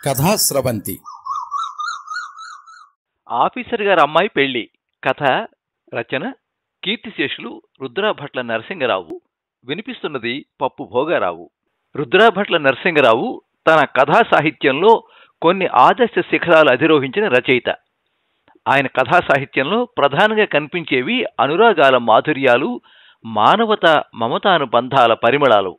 Kathasravanthi. Officer గారి అమ్మాయి పెళ్లి. కథ రచన కీర్తిశేషులు రుద్రభట్ల నరసింగరావు. వినిపిస్తున్నది పప్పు భోగారావు. రుద్రభట్ల నరసింగరావు తన కథా సాహిత్యంలో కొన్ని ఆదర్శ శిఖరాలు అధిరోహించిన రచయిత. ఆయన కథా సాహిత్యంలో ప్రధానంగా కనిపించేవి అనురాగాల మాధుర్యాలు, మానవత మమతానుబంధాల పరిమళాలు.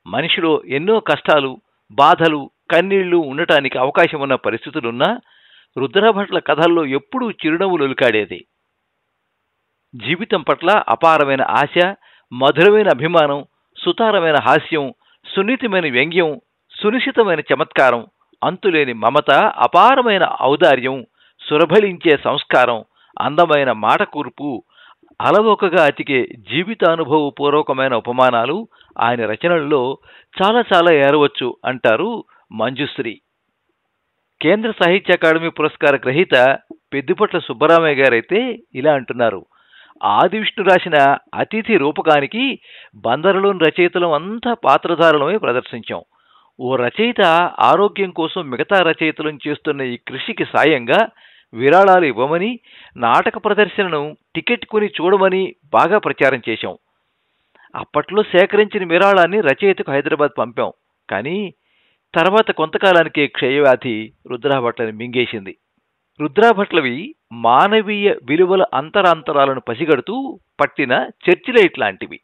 మనిషిలో ఎన్నో కష్టాలు, బాధలు, కన్నీళ్లు ఉండటానికి అవకాశం ఉన్న పరిస్థితులున్నా రుద్రభట్ల కథల్లో ఎప్పుడూ చిరునవ్వులు ఒలికాడేది. జీవితం పట్ల అపారమైన ఆశ, మధురమైన అభిమానం, సుతారమైన హాస్యం, సున్నితమైన వ్యంగ్యం, సునిశితమైన చమత్కారం, అంతులేని మమత, అపారమైన ఔదార్యం, సురభలించే సంస్కారం, అందమైన మాటకూర్పు, అలవోకగా అతికే జీవితానుభవపూర్వకమైన ఉపమానాలు ఆయన రచనల్లో చాలా చాలా ఏరవచ్చు అంటారు మంజుశ్రీ. కేంద్ర సాహిత్య అకాడమీ పురస్కార గ్రహీత పెద్దిపట్ల సుబ్బరామయ్య గారైతే ఇలా అంటున్నారు: ఆది విష్ణు రాసిన అతిథి రూపకానికి బందరులోని రచయితలం అంతా పాత్రధారులమై ప్రదర్శించాం. ఓ రచయిత ఆరోగ్యం కోసం మిగతా రచయితలను చేస్తున్న ఈ కృషికి సాయంగా విరాళాలు ఇవ్వమని, నాటక ప్రదర్శనను టికెట్ కొని చూడమని బాగా ప్రచారం చేశాం. అప్పట్లో సేకరించిన విరాళాన్ని రచయితకు హైదరాబాద్ పంపాం. కానీ తర్వాత కొంతకాలానికే క్షయవ్యాధి రుద్రభట్లని మింగేసింది. రుద్రభట్లవి మానవీయ విలువల అంతరాంతరాలను పసిగడుతూ పట్టిన చర్చిలైట్ లాంటివి.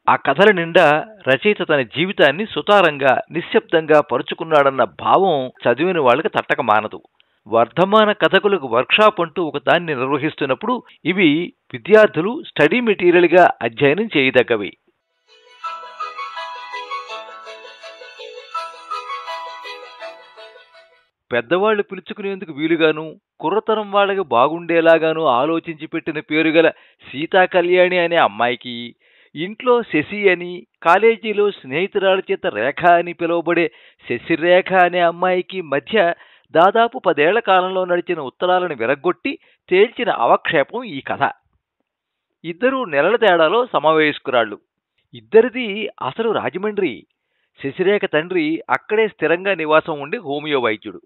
ఆ కథల నిండా రచయిత తన జీవితాన్ని సుతారంగా, నిశ్శబ్దంగా పరుచుకున్నాడన్న భావం చదివిన వాళ్ళకి తట్టక మానదు. వర్ధమాన కథకులకు వర్క్షాప్ అంటూ ఒకదాన్ని నిర్వహిస్తున్నప్పుడు ఇవి విద్యార్థులు స్టడీ మెటీరియల్గా అధ్యయనం చేయదగ్గవి. పెద్దవాళ్లు పిలుచుకునేందుకు వీలుగాను, కుర్రతరం వాళ్ళకి బాగుండేలాగాను ఆలోచించి పెట్టిన పేరుగల సీతా కళ్యాణి అనే అమ్మాయికి, ఇంట్లో శశి అని, కాలేజీలో స్నేహితురాల చేత రేఖ అని పిలువబడే శశిరేఖ అనే అమ్మాయికి మధ్య దాదాపు 10 ఏళ్ల కాలంలో నడిచిన ఉత్తరాలను విరగ్గొట్టి తేల్చిన అవక్షేపం ఈ కథ. ఇద్దరూ నెలల తేడాలో సమవయస్కురాళ్లు. ఇద్దరిది అసలు రాజమండ్రి. శశిరేఖ తండ్రి అక్కడే స్థిరంగా నివాసం ఉండి హోమియో వైద్యుడు.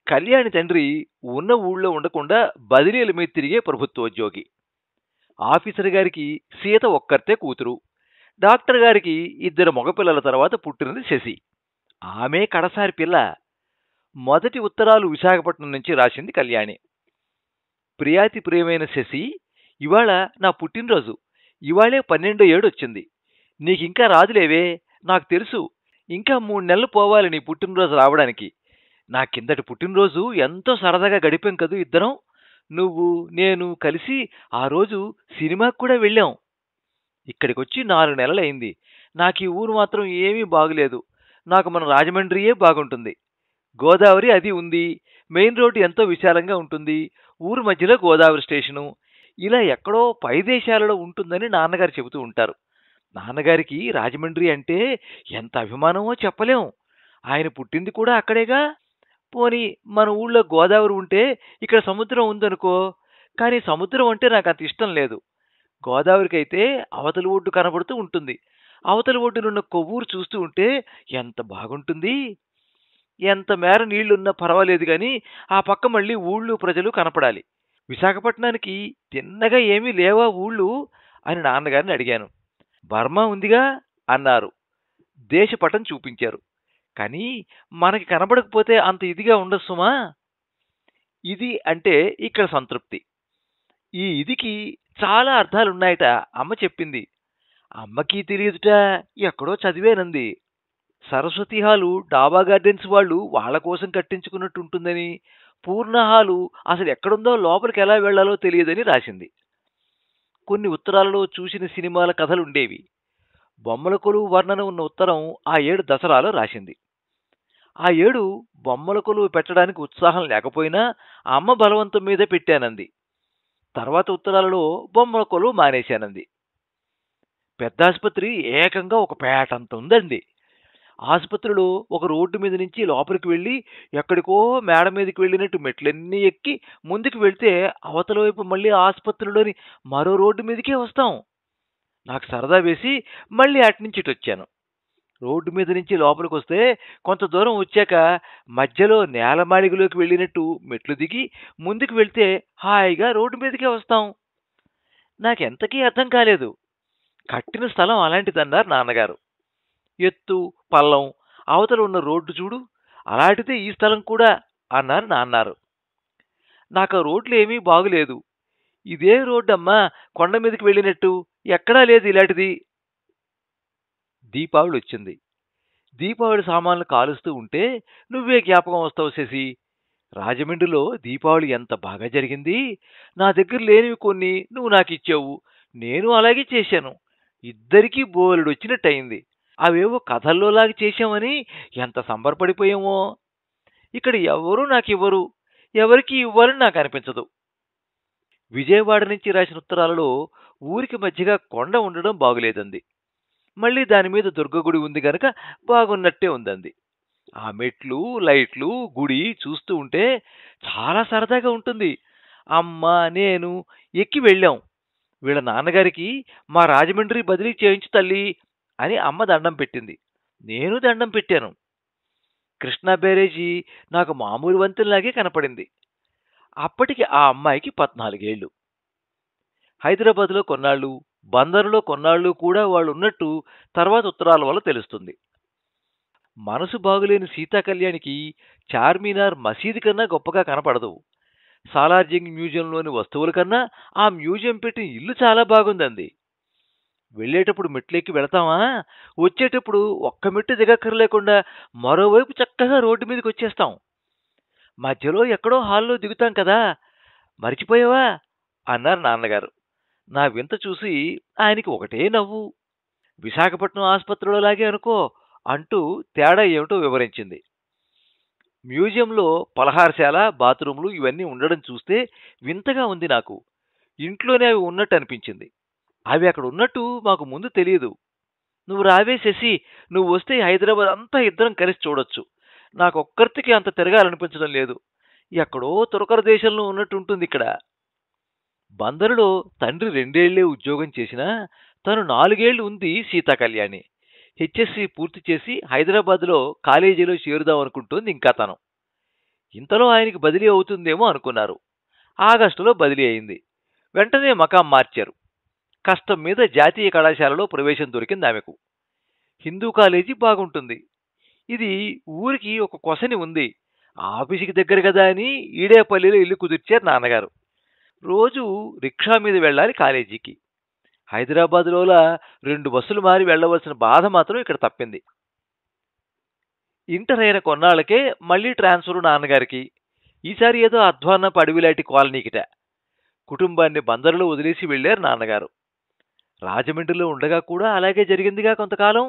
కళ్యాణి తండ్రి ఉన్న ఊళ్ళో ఉండకుండా బదిలీల మీద తిరిగే ప్రభుత్వోద్యోగి. ఆఫీసర్ గారికి సీత ఒక్కర్తే కూతురు. డాక్టర్ గారికి 2 మగపిల్లల తర్వాత పుట్టినది శశి. ఆమె కడసారి పిల్ల. మొదటి ఉత్తరాలు విశాఖపట్నం నుంచి రాసింది కళ్యాణి. ప్రియాతి ప్రియమైన శశి, ఇవాళ నా పుట్టినరోజు. ఇవాళే 12వ ఏడు వచ్చింది. నీకింకా రాదులేవే, నాకు తెలుసు. ఇంకా 3 నెలలు పోవాలి నీ పుట్టినరోజు రావడానికి. నా కిందటి పుట్టినరోజు ఎంతో సరదాగా గడిపాం కదూ ఇద్దరం. నువ్వు నేను కలిసి ఆ రోజు సినిమాకు కూడా వెళ్ళాం. ఇక్కడికొచ్చి 4 నెలలైంది. నాకు ఈ ఊరు మాత్రం ఏమీ బాగులేదు. నాకు మన రాజమండ్రియే బాగుంటుంది. గోదావరి అది ఉంది. మెయిన్ రోడ్డు ఎంతో విశాలంగా ఉంటుంది. ఊరు మధ్యలో గోదావరి స్టేషను. ఇలా ఎక్కడో పై దేశాలలో ఉంటుందని నాన్నగారు చెబుతూ ఉంటారు. నాన్నగారికి రాజమండ్రి అంటే ఎంత అభిమానమో చెప్పలేం. ఆయన పుట్టింది కూడా అక్కడేగా. పోనీ మన ఊళ్ళో గోదావరి ఉంటే ఇక్కడ సముద్రం ఉందనుకో. కానీ సముద్రం అంటే నాకు అంత ఇష్టం లేదు. గోదావరికైతే అవతలి ఒడ్డు కనబడుతూ ఉంటుంది. అవతలి ఒడ్డునున్న కొవ్వూరు చూస్తూ ఉంటే ఎంత బాగుంటుంది. ఎంత మేర నీళ్లున్నా పర్వాలేదు కానీ ఆ పక్క మళ్ళీ ఊళ్ళు ప్రజలు కనపడాలి. విశాఖపట్నానికి తిన్నగా ఏమీ లేవా ఊళ్ళు అని నాన్నగారిని అడిగాను. బర్మా ఉందిగా అన్నారు. దేశపటం చూపించారు. కానీ మనకి కనబడకపోతే అంత ఇదిగా ఉండదు సుమా. ఇది అంటే ఇక్కడ సంతృప్తి. ఈ ఇదికి చాలా అర్థాలున్నాయట అమ్మ చెప్పింది. అమ్మకి తెలియదుట, ఎక్కడో చదివేనంది. సరస్వతి హాలు డాబా గార్డెన్స్ వాళ్ళు వాళ్ల కోసం కట్టించుకున్నట్టు ఉంటుందని, పూర్ణ హాలు అసలు ఎక్కడుందో లోపలికి ఎలా వెళ్లాలో తెలియదని రాసింది. కొన్ని ఉత్తరాలలో చూసిన సినిమాల కథలుండేవి. బొమ్మల కొలువు వర్ణన ఉన్న ఉత్తరం ఆ ఏడు దసరాలో రాసింది. ఆ ఏడు బొమ్మల కొలువు పెట్టడానికి ఉత్సాహం లేకపోయినా అమ్మ బలవంతం మీద పెట్టానంది. తర్వాత ఉత్తరాలలో బొమ్మల కొలువు మానేశానంది. పెద్ద ఆసుపత్రి ఏకంగా ఒక పేటంత ఉందండి. ఆసుపత్రిలో ఒక రోడ్డు మీద నుంచి లోపలికి వెళ్ళి ఎక్కడికో మేడ మీదకి వెళ్ళినట్టు మెట్లన్నీ ఎక్కి ముందుకు వెళ్తే అవతల వైపు మళ్ళీ ఆసుపత్రిలోని మరో రోడ్డు మీదకే వస్తాం. నాకు సరదా వేసి మళ్ళీ అటు నుంచి ఇటు వచ్చాను. రోడ్డు మీద నుంచి లోపలికొస్తే కొంత దూరం వచ్చాక మధ్యలో నేలమాళిగలోకి వెళ్ళినట్టు మెట్లు దిగి ముందుకు వెళ్తే హాయిగా రోడ్డు మీదకే వస్తాం. నాకెంతకీ అర్థం కాలేదు. కట్టిన స్థలం అలాంటిదన్నారు నాన్నగారు. ఎత్తు, పల్లం, అవతల ఉన్న రోడ్డు చూడు, అలాంటిదే ఈ స్థలం కూడా అన్నారు నాన్నారు. నాకు ఆ రోడ్లు ఏమీ బాగులేదు. ఇదే రోడ్డమ్మా కొండ మీదకి వెళ్ళినట్టు, ఎక్కడా లేదు ఇలాంటిది. దీపావళి వచ్చింది. దీపావళి సామాన్లు కాలుస్తూ ఉంటే నువ్వే జ్ఞాపకం వస్తావు శశి. రాజమండ్రిలో దీపావళి ఎంత బాగా జరిగింది. నా దగ్గర లేనివి కొన్ని నువ్వు నాకు ఇచ్చావు, నేను అలాగే చేశాను. ఇద్దరికీ బోలెడొచ్చినట్టయింది. అవేవో కథల్లోలాగా చేశామని ఎంత సంబరపడిపోయామో. ఇక్కడ ఎవరూ నాకివ్వరు, ఎవరికి ఇవ్వాలని నాకు అనిపించదు. విజయవాడ నుంచి రాసిన ఉత్తరాలలో ఊరికి మధ్యగా కొండ ఉండడం బాగులేదంది. మళ్ళీ దానిమీద దుర్గగుడి ఉంది గనక బాగున్నట్టే ఉందంది. ఆ మెట్లు, లైట్లు, గుడి చూస్తూ ఉంటే చాలా సరదాగా ఉంటుంది. అమ్మ, నేను ఎక్కి వెళ్ళాం. వీళ్ళ నాన్నగారికి మా రాజమండ్రి బదిలీ చేయించు తల్లి అని అమ్మ దండం పెట్టింది. నేను దండం పెట్టాను. కృష్ణా బ్యారేజీ నాకు మామూలు వంతెనలాగే కనపడింది. అప్పటికి ఆ అమ్మాయికి 14 ఏళ్ళు. హైదరాబాద్లో కొన్నాళ్ళు, బందరులో కొన్నాళ్ళు కూడా వాళ్ళు ఉన్నట్టు తర్వాత ఉత్తరాల వల్ల తెలుస్తుంది. మనసు బాగులేని సీతా కళ్యాణికి చార్మినార్ మసీదు కన్నా గొప్పగా కనపడదు. సాలార్జంగ్ మ్యూజియంలోని వస్తువుల కన్నా ఆ మ్యూజియం పెట్టిన ఇల్లు చాలా బాగుందంది. వెళ్ళేటప్పుడు మెట్లెక్కి వెళతామా, వచ్చేటప్పుడు ఒక్క మెట్టు దిగక్కర్లేకుండా మరోవైపు చక్కగా రోడ్డు మీదకి వచ్చేస్తాం. మధ్యలో ఎక్కడో హాల్లో దిగుతాం కదా, మర్చిపోయావా అన్నారు నాన్నగారు. నా వింత చూసి ఆయనకి ఒకటే నవ్వు. విశాఖపట్నం ఆసుపత్రిలోలాగే అనుకో అంటూ తేడా ఏమిటో వివరించింది. మ్యూజియంలో పలహారశాల, బాత్రూంలు ఇవన్నీ ఉండడం చూస్తే వింతగా ఉంది నాకు. ఇంట్లోనే అవి ఉన్నట్టు అనిపించింది. అవి అక్కడ ఉన్నట్టు మాకు ముందు తెలియదు. నువ్వు రావే శశి, నువ్వు వస్తే హైదరాబాద్ అంతా ఇద్దరం కలిసి చూడొచ్చు. నాకొక్కర్తికి అంత తిరగాలనిపించడం లేదు. ఎక్కడో తురకర దేశంలో ఉన్నట్టు ఉంటుంది ఇక్కడ. బందరులో తండ్రి 2 ఏళ్లే ఉద్యోగం చేసినా తను 4 ఏళ్లు ఉంది సీతా కళ్యాణి. హెచ్ఎస్సి పూర్తి చేసి హైదరాబాద్లో కాలేజీలో చేరుదాం అనుకుంటోంది ఇంకా తను. ఇంతలో ఆయనకి బదిలీ అవుతుందేమో అనుకున్నారు. ఆగస్టులో బదిలీ అయింది. వెంటనే మకాం మార్చారు. కష్టం మీద జాతీయ కళాశాలలో ప్రవేశం దొరికింది ఆమెకు. హిందూ కాలేజీ బాగుంటుంది. ఇది ఊరికి ఒక కొసని ఉంది. ఆఫీసుకి దగ్గర కదా అని ఈడేపల్లిలో ఇల్లు కుదిర్చారు నాన్నగారు. రోజు రిక్షా మీద వెళ్ళాలి కాలేజీకి. హైదరాబాద్లోలా 2 బస్సులు మారి వెళ్లవలసిన బాధ మాత్రం ఇక్కడ తప్పింది. ఇంటర్ అయిన కొన్నాళ్లకే మళ్లీ ట్రాన్స్ఫర్ నాన్నగారికి. ఈసారి ఏదో అధ్వాన్నపు అడవిలాంటి కాలనీకిట. కుటుంబాన్ని బందరులో వదిలేసి వెళ్లారు నాన్నగారు. రాజమండ్రిలో ఉండగా కూడా అలాగే జరిగిందిగా కొంతకాలం.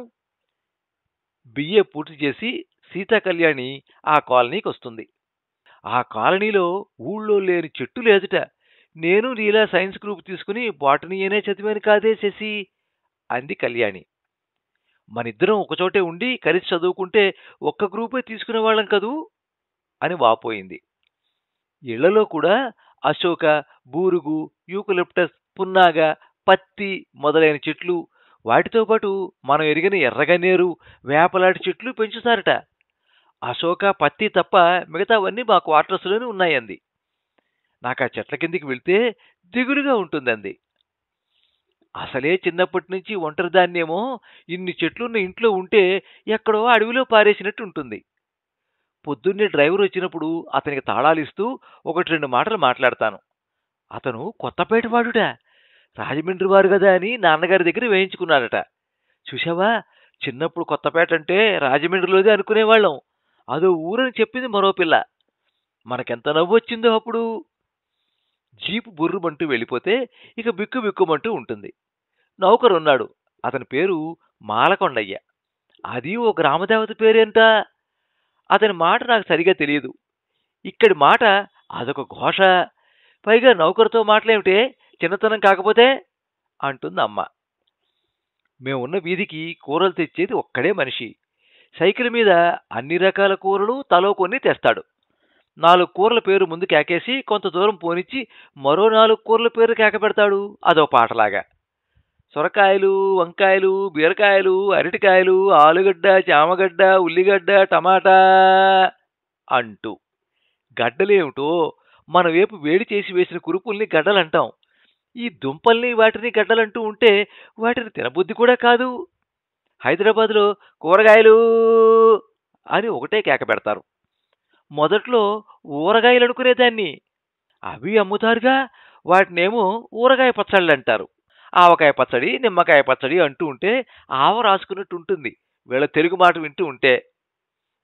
బిఏ పూర్తి చేసి సీతా కళ్యాణి ఆ కాలనీకి వస్తుంది. ఆ కాలనీలో ఊళ్ళో లేని చెట్టు లేదుట. నేను నీలా సైన్స్ గ్రూప్ తీసుకుని బాటనీయనే చదివాను కాదే శశి అంది కళ్యాణి. మనిద్దరం ఒకచోటే ఉండి కలిసి చదువుకుంటే ఒక్క గ్రూపే తీసుకునేవాళ్ళం కదూ అని వాపోయింది. ఇళ్లలో కూడా అశోక, బూరుగు, యూకలిప్టస్, పున్నాగ, పత్తి మొదలైన చెట్లు, వాటితో పాటు మనం ఎరిగిన ఎర్రగన్నేరు, వేపలాంటి చెట్లు పెంచుతారట. అశోక, పత్తి తప్ప మిగతావన్నీ మా క్వార్టర్స్లోనే ఉన్నాయంది. నాకు ఆ చెట్ల కిందికి వెళ్తే దిగులుగా ఉంటుందంది. అసలే చిన్నప్పటి నుంచి ఒంటరిదాన్నేమో, ఇన్ని చెట్లున్న ఇంట్లో ఉంటే ఎక్కడో అడవిలో పారేసినట్టు ఉంటుంది. పొద్దున్నే డ్రైవర్ వచ్చినప్పుడు అతనికి తాళాలిస్తూ 1-2 మాటలు మాట్లాడతాను. అతను కొత్తపేట వాడుట. రాజమండ్రి వారు కదా అని నాన్నగారి దగ్గర వేయించుకున్నాడట. చూశావా, చిన్నప్పుడు కొత్తపేట అంటే రాజమండ్రిలోదే అనుకునేవాళ్ళం. అదో ఊరని చెప్పింది మరో పిల్ల. మనకెంత నవ్వు వచ్చిందో అప్పుడు. జీపు బుర్రుమంటూ వెళ్ళిపోతే ఇక బిక్కు బిక్కుమంటూ ఉంటుంది. నౌకరున్నాడు. అతని పేరు మాలకొండయ్య. అది ఓ గ్రామదేవత పేరేంట. అతని మాట నాకు సరిగా తెలియదు. ఇక్కడి మాట అదొక ఘోష. పైగా నౌకరుతో మాటలేమిటే, చిన్నతనం కాకపోతే అంటుంది అమ్మ. మేమున్న వీధికి కూరలు తెచ్చేది ఒక్కడే మనిషి. సైకిల్ మీద అన్ని రకాల కూరలు తలో కొన్ని తెస్తాడు. 4 కూరల పేరు ముందు కేకేసి కొంత దూరం పోనిచ్చి మరో 4 కూరల పేరు కేక పెడతాడు. అదో పాటలాగా. సొరకాయలు, వంకాయలు, బీరకాయలు, అరటికాయలు, ఆలుగడ్డ, చామగడ్డ, ఉల్లిగడ్డ, టమాటా అంటూ. గడ్డలేమిటో మన వైపు వేడి చేసి వేసిన కురుపుల్ని గడ్డలంటాం. ఈ దుంపల్ని వాటిని గడ్డలంటూ ఉంటే వాటిని తినబుద్ధి కూడా కాదు. హైదరాబాద్లో కూరగాయలు అని ఒకటే కేక పెడతారు. మొదట్లో ఊరగాయలు అనుకునేదాన్ని. అవి అమ్ముతారుగా, వాటినేమో ఊరగాయ పచ్చళ్ళు అంటారు. ఆవకాయ పచ్చడి, నిమ్మకాయ పచ్చడి అంటూ ఉంటే ఆవ రాసుకున్నట్టు ఉంటుంది వీళ్ళ తెలుగు మాట వింటూ ఉంటే.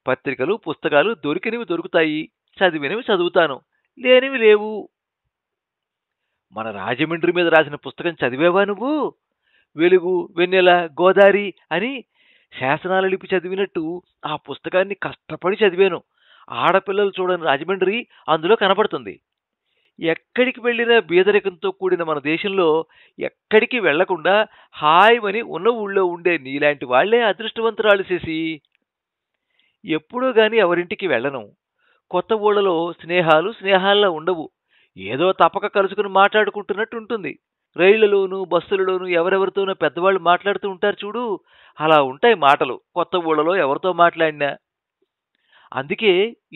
పత్రికలు, పుస్తకాలు దొరికినవి దొరుకుతాయి, చదివినవి చదువుతాను, లేనివి లేవు. మన రాజమండ్రి మీద రాసిన పుస్తకం చదివేవా నువ్వు? వెలుగు, వెన్నెల, గోదారి అని శాసనాల లిపి చదివినట్టు ఆ పుస్తకాన్ని కష్టపడి చదివాను. ఆడపిల్లలు చూడని రాజమండ్రి అందులో కనపడుతుంది. ఎక్కడికి వెళ్ళినా బీదరికంతో కూడిన మన దేశంలో ఎక్కడికి వెళ్లకుండా హాయిమని ఉన్న ఊళ్ళో ఉండే నీలాంటి వాళ్లే అదృష్టవంతురాలు చేసి. ఎప్పుడూ గాని ఎవరింటికి వెళ్ళను. కొత్త ఊళ్ళలో స్నేహాలు స్నేహాల్లా ఉండవు. ఏదో తప్పక కలుసుకుని మాట్లాడుకుంటున్నట్టు ఉంటుంది. రైళ్లలోనూ బస్సులలోనూ ఎవరెవరితోనో పెద్దవాళ్ళు మాట్లాడుతూ ఉంటారు చూడు, అలా ఉంటాయి మాటలు కొత్త ఊళ్ళలో ఎవరితో మాట్లాడినా. అందుకే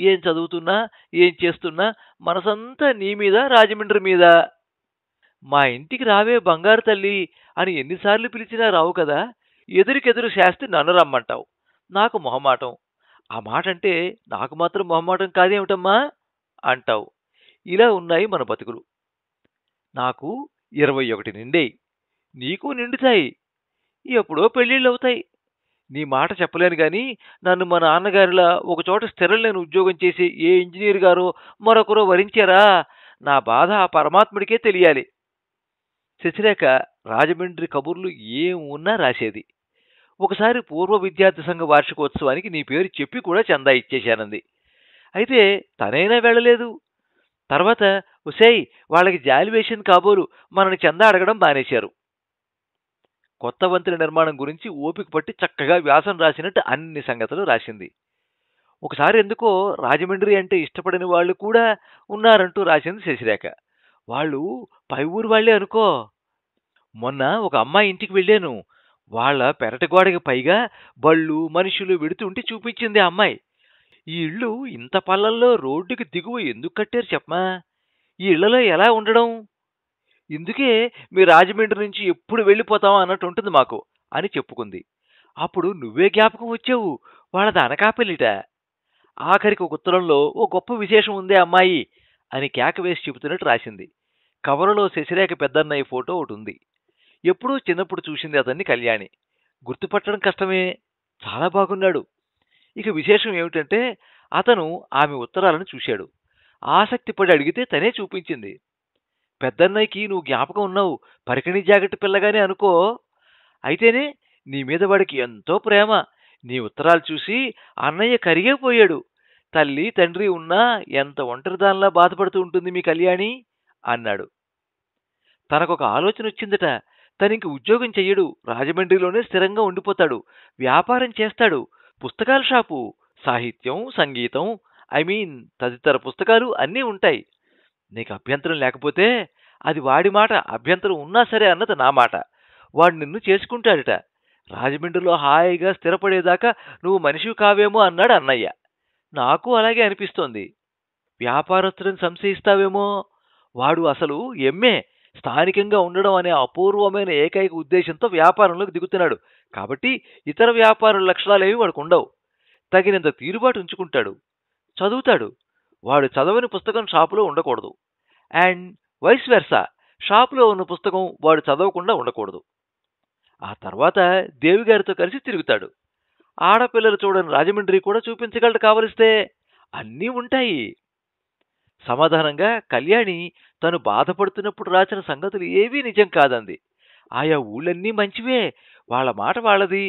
ఏం చదువుతున్నా, ఏం చేస్తున్నా మనసంతా నీ మీద, రాజమండ్రి మీద. మా ఇంటికి రావే బంగారు తల్లి అని ఎన్నిసార్లు పిలిచినా రావు కదా. ఎదురుకెదురు శాస్తి నన్ను రమ్మంటావు. నాకు మొహమాటం. ఆ మాట అంటే నాకు మాత్రం మొహమాటం కాదేమిటమ్మా అంటావు. ఇలా ఉన్నాయి మన బతుకులు. నాకు 21 నిండేయి, నీకు నిండుతాయి. ఎప్పుడో పెళ్ళిళ్ళవుతాయి. నీ మాట చెప్పలేను గాని నన్ను మా నాన్నగారిలా ఒకచోట స్థిరం లేని ఉద్యోగం చేసి ఏ ఇంజనీర్ గారో మరొకరో వరించారా, నా బాధ ఆ పరమాత్ముడికే తెలియాలి. శశిరేఖ రాజమండ్రి కబుర్లు ఏం ఉన్నా రాసేది. ఒకసారి పూర్వ విద్యార్థి సంఘ వార్షికోత్సవానికి నీ పేరు చెప్పి కూడా చందా ఇచ్చేశానంది. అయితే తనైనా వెళ్ళలేదు. తర్వాత ఉసేయ్ వాళ్ళకి జాలి వేసింది కాబోలు మనని చందా అడగడం మానేశారు. కొత్త వంతెన నిర్మాణం గురించి ఓపిక పట్టి చక్కగా వ్యాసం రాసినట్టు అన్ని సంగతులు రాసింది. ఒకసారి ఎందుకో రాజమండ్రి అంటే ఇష్టపడిన వాళ్ళు కూడా ఉన్నారంటూ రాసింది శశిరేఖ. వాళ్ళు పై ఊరు వాళ్లే అనుకో. మొన్న ఒక అమ్మాయి ఇంటికి వెళ్ళాను. వాళ్ళ పెరటి గోడకి పైగా బళ్ళు మనుషులు వెడుతుంటే చూపించింది ఆ అమ్మాయి. ఈ ఇళ్ళు ఇంత పల్లల్లో రోడ్డుకి దిగువ ఎందుకు కట్టారు చెప్పమా? ఈ ఇళ్లలో ఎలా ఉండడం? ఇందుకే మీ రాజమండ్రి నుంచి ఎప్పుడు వెళ్ళిపోతాం అన్నట్టు ఉంటుంది మాకు అని చెప్పుకుంది. అప్పుడు నువ్వే జ్ఞాపకం వచ్చావు. వాళ్ళది అనకాపల్లిట. ఆఖరికి ఒక ఉత్తరంలో ఓ గొప్ప విశేషం ఉందే అమ్మాయి అని కేక వేసి చెబుతున్నట్టు రాసింది. కవరులో శశిరేఖ పెద్దన్నయ్య ఫోటో ఒకటి ఉంది. ఎప్పుడూ చిన్నప్పుడు చూసింది అతన్ని కళ్యాణి. గుర్తుపట్టడం కష్టమే, చాలా బాగున్నాడు. ఇక విశేషం ఏమిటంటే అతను ఆమె ఉత్తరాలను చూశాడు. ఆసక్తి పడి అడిగితే తనే చూపించింది. పెద్దన్నయ్యకి నువ్వు జ్ఞాపకం ఉన్నావు, పరికిణీ జాకెట్టు పిల్లగానే అనుకో. అయితేనే నీ మీద వాడికి ఎంతో ప్రేమ. నీ ఉత్తరాలు చూసి అన్నయ్య కరిగిపోయాడు. తల్లి తండ్రి ఉన్నా ఎంత ఒంటరిదానిలా బాధపడుతూ ఉంటుంది మీ కళ్యాణి అన్నాడు. తనకొక ఆలోచన వచ్చిందట. తనింక ఉద్యోగం చెయ్యడు, రాజమండ్రిలోనే స్థిరంగా ఉండిపోతాడు. వ్యాపారం చేస్తాడు. పుస్తకాల షాపు, సాహిత్యం, సంగీతం, తదితర పుస్తకాలు అన్నీ ఉంటాయి. నీకు అభ్యంతరం లేకపోతే అది వాడి మాట, అభ్యంతరం ఉన్నా సరే అన్నది నా మాట. వాడు నిన్ను చేసుకుంటాడట. రాజమండ్రిలో హాయిగా స్థిరపడేదాకా నువ్వు మనిషివి కావేమో అన్నాడు అన్నయ్య. నాకు అలాగే అనిపిస్తోంది. వ్యాపారస్తులను సంశయిస్తావేమో. వాడు అసలు ఎంఏ, స్థానికంగా ఉండడం అనే అపూర్వమైన ఏకైక ఉద్దేశంతో వ్యాపారంలోకి దిగుతున్నాడు. కాబట్టి ఇతర వ్యాపారుల లక్షణాలేవి వాడికి ఉండవు. తగినంత తీరుబాటు ఉంచుకుంటాడు, చదువుతాడు. వాడు చదవని పుస్తకం షాపులో ఉండకూడదు. అండ్ వైస్ వెర్సా, షాపులో ఉన్న పుస్తకం వాడు చదవకుండా ఉండకూడదు. ఆ తర్వాత దేవిగారితో కలిసి తిరుగుతాడు. ఆడపిల్లలు చూడని రాజమండ్రి కూడా చూపించగలడు కావలిస్తే. అన్నీ ఉంటాయి. సమాధానంగా కళ్యాణి తను బాధపడుతున్నప్పుడు రాసిన సంగతులు ఏవీ నిజం కాదంది. ఆయా ఊళ్ళన్నీ మంచివే, వాళ్ళ మాట వాళ్ళది.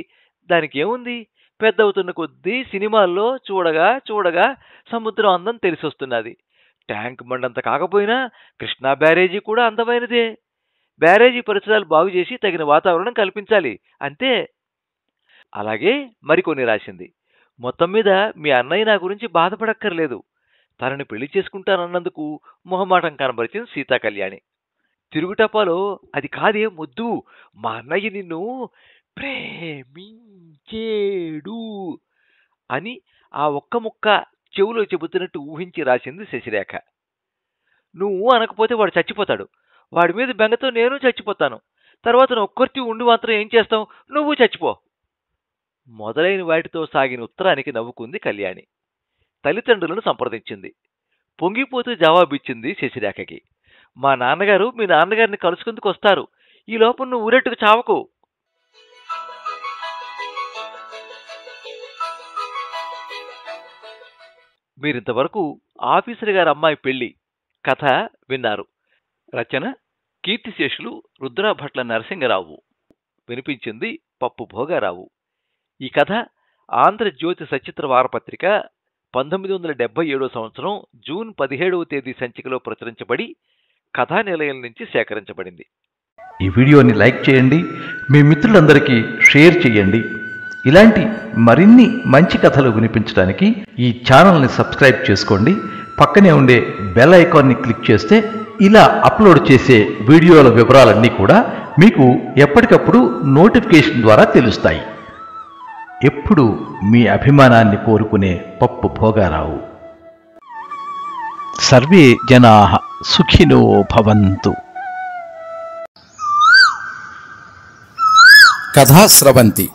దానికేముంది? పెద్దవుతున్న కొద్దీ సినిమాల్లో చూడగా చూడగా సముద్రం అందం తెలిసొస్తున్నది. ట్యాంక్ బండంత కాకపోయినా కృష్ణా బ్యారేజీ కూడా అందమైనదే. బ్యారేజీ పరిసరాలు బాగు చేసి తగిన వాతావరణం కల్పించాలి, అంతే. అలాగే మరికొన్ని రాసింది. మొత్తం మీద మీ అన్నయ్య నా గురించి బాధపడక్కర్లేదు. తనని పెళ్లి చేసుకుంటానన్నందుకు మొహమాటం కనబరిచింది సీతా కళ్యాణి. తిరుగుటపాలో అది కాదే మొద్దు, మా అన్నయ్య నిన్ను ప్రేమించేడు అని ఆ ఒక్క ముక్క చెవులో చెబుతున్నట్టు ఊహించి రాసింది శశిరేఖ. నువ్వు అనకపోతే వాడు చచ్చిపోతాడు, వాడి మీద బెంగతో నేను చచ్చిపోతాను, తర్వాత నువ్వు ఒక్కర్తి ఉండి మాత్రం ఏం చేస్తావు, నువ్వు చచ్చిపో మొదలైన వాటితో సాగిన ఉత్తరానికి నవ్వుకుంది కళ్యాణి. తల్లిదండ్రులను సంప్రదించింది. పొంగిపోతూ జవాబిచ్చింది శశిరేఖకి. మా నాన్నగారు మీ నాన్నగారిని కలుసుకుందుకు వస్తారు, ఈ లోపల నువ్వు ఊరెట్టుకు చావకు. మీరింతవరకు ఆఫీసర్ గారి అమ్మాయి పెళ్లి కథ విన్నారు. రచన కీర్తిశేషులు రుద్రభట్ల నరసింగరావు. వినిపించింది పప్పు భోగారావు. ఈ కథ ఆంధ్రజ్యోతి సచిత్ర వారపత్రిక 1977 సంవత్సరం జూన్ 17వ తేదీ సంచికలో ప్రచురించబడి కథానిలయం నుంచి సేకరించబడింది. ఈ వీడియోని లైక్ చేయండి, మీ మిత్రులందరికీ షేర్ చేయండి. ఇలాంటి మరిన్ని మంచి కథలు వినిపించడానికి ఈ ఛానల్ని సబ్స్క్రైబ్ చేసుకోండి. పక్కనే ఉండే బెల్ ఐకాన్ని క్లిక్ చేస్తే ఇలా అప్లోడ్ చేసే వీడియోల వివరాలన్నీ కూడా మీకు ఎప్పటికప్పుడు నోటిఫికేషన్ ద్వారా తెలుస్తాయి. ఎప్పుడు మీ అభిమానాన్ని కోరుకునే పప్పు భోగారావు. సర్వే జనాః సుఖినో భవంతు. కథా స్రవంతి.